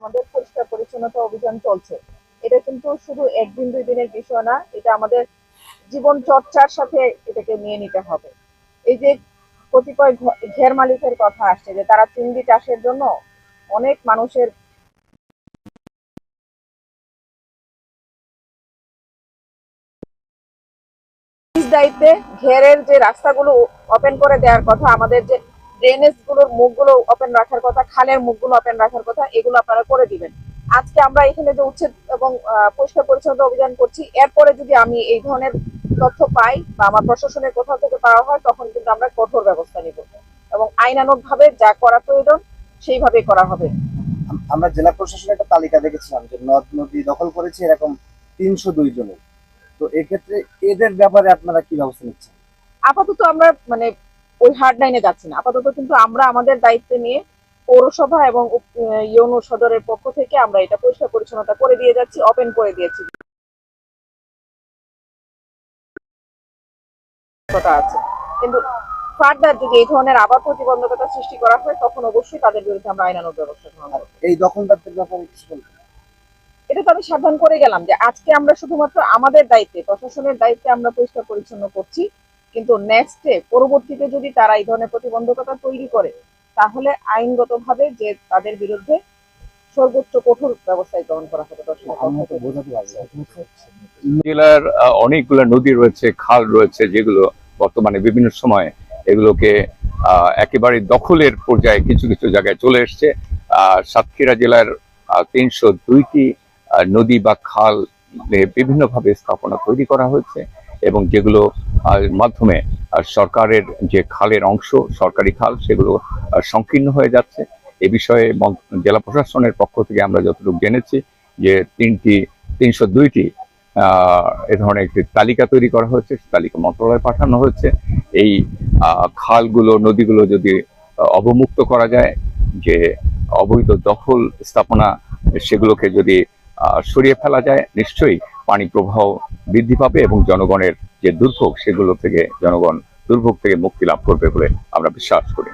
আমাদের পরিষ্কার পরিচ্ছন্নতা অভিযান চলছে। এটা কিন্তু শুধু একদিন দুই দিনের বিষয় না, এটা আমাদের জীবন চর্চার সাথে এটাকে নিয়ে নিতে হবে। এই যে কতিপয় ঘের মালিকের কথা আসছে যে তারা চিংড়ি চাষের জন্য অনেক মানুষের নিজ দায়িত্বে ঘেরের যে রাস্তাগুলো ওপেন করে দেওয়ার কথা, আমাদের যে ড্রেনেজ গুলোর মুখগুলো ওপেন রাখার কথা, খালের মুখগুলো ওপেন রাখার কথা, এগুলো আপনারা করে দিবেন। আজকে আমরা এখানে যে উচ্ছেদ এবং পরিষ্কার পরিচ্ছন্নতা অভিযান করছি, এরপরে যদি আমি এই ধরনের তথ্য পাই বা আমার প্রশাসনের কোথাও থেকে পাওয়া হয়, তখন কিন্তু আমরা কঠোর ব্যবস্থা নিব এবং আইনানুগ ভাবে যা করা প্রয়োজন সেইভাবে করা হবে। আমরা জেলা প্রশাসনের একটা তালিকা দেখেছিলাম যে নদ নদী দখল করেছে এরকম ৩০২ জনের। তো এক্ষেত্রে এদের ব্যাপারে আপনারা কি ব্যবস্থা নিচ্ছেন? আপাতত আমরা ওই হার্ড লাইনে যাচ্ছি না। আপাতত কিন্তু আমরা আমাদের দায়িত্ব নিয়ে পৌরসভা এবং ইউনো সদরের পক্ষ থেকে আমরা এটা পরিষ্কার পরিচ্ছন্নতা করে দিয়ে যাচ্ছি, ওপেন করে দিয়েছি আছে। কিন্তু ফার্দার যদি এই ধরনের আবার প্রতিবন্ধকতা সৃষ্টি করা হয়, তখন অবশ্যই তাদের বিরুদ্ধে আমরা আইনানুগ ব্যবস্থা গ্রহণ করব। এই দখলদারদের ব্যাপারে কিছু বলবেন? এটা তো আমি সাবধান করে গেলাম যে আজকে আমরা শুধুমাত্র আমাদের দায়িত্বে, প্রশাসনের দায়িত্বে আমরা পরিষ্কার পরিচ্ছন্ন করছি, কিন্তু নেক্সটে পরবর্তীতে যদি তারা এই ধরনের প্রতিবন্ধকতা তৈরি করে, তাহলে আইনগতভাবে যে তাদের বিরুদ্ধে সর্বোচ্চ কঠোর ব্যবস্থা গ্রহণ করা হবে। জেলার অনেকগুলো নদী রয়েছে, খাল রয়েছে, যেগুলো বর্তমানে বিভিন্ন সময় এগুলোকে একেবারে দখলের পর্যায়ে কিছু কিছু জায়গায় চলে এসছে। সাতক্ষীরা জেলার ৩০২টি নদী বা খাল বিভিন্নভাবে স্থাপনা তৈরি করা হয়েছে এবং যেগুলো মাধ্যমে সরকারের যে খালের অংশ, সরকারি খাল, সেগুলো সংকীর্ণ হয়ে যাচ্ছে। এ বিষয়ে জেলা প্রশাসনের পক্ষ থেকে আমরা যতটুকু জেনেছি যে ৩০২টি এ ধরনের একটি তালিকা তৈরি করা হয়েছে, তালিকা মন্ত্রণালয়ে পাঠানো হয়েছে। এই খালগুলো, নদীগুলো যদি অবমুক্ত করা যায়, যে অবৈধ দখল স্থাপনা সেগুলোকে যদি সরিয়ে ফেলা যায়, নিশ্চয়ই পানি প্রবাহ বৃদ্ধি পাবে এবং জনগণের যে দুর্ভোগ, সেগুলো থেকে জনগণ দুর্ভোগ থেকে মুক্তি লাভ করবে বলে আমরা বিশ্বাস করি।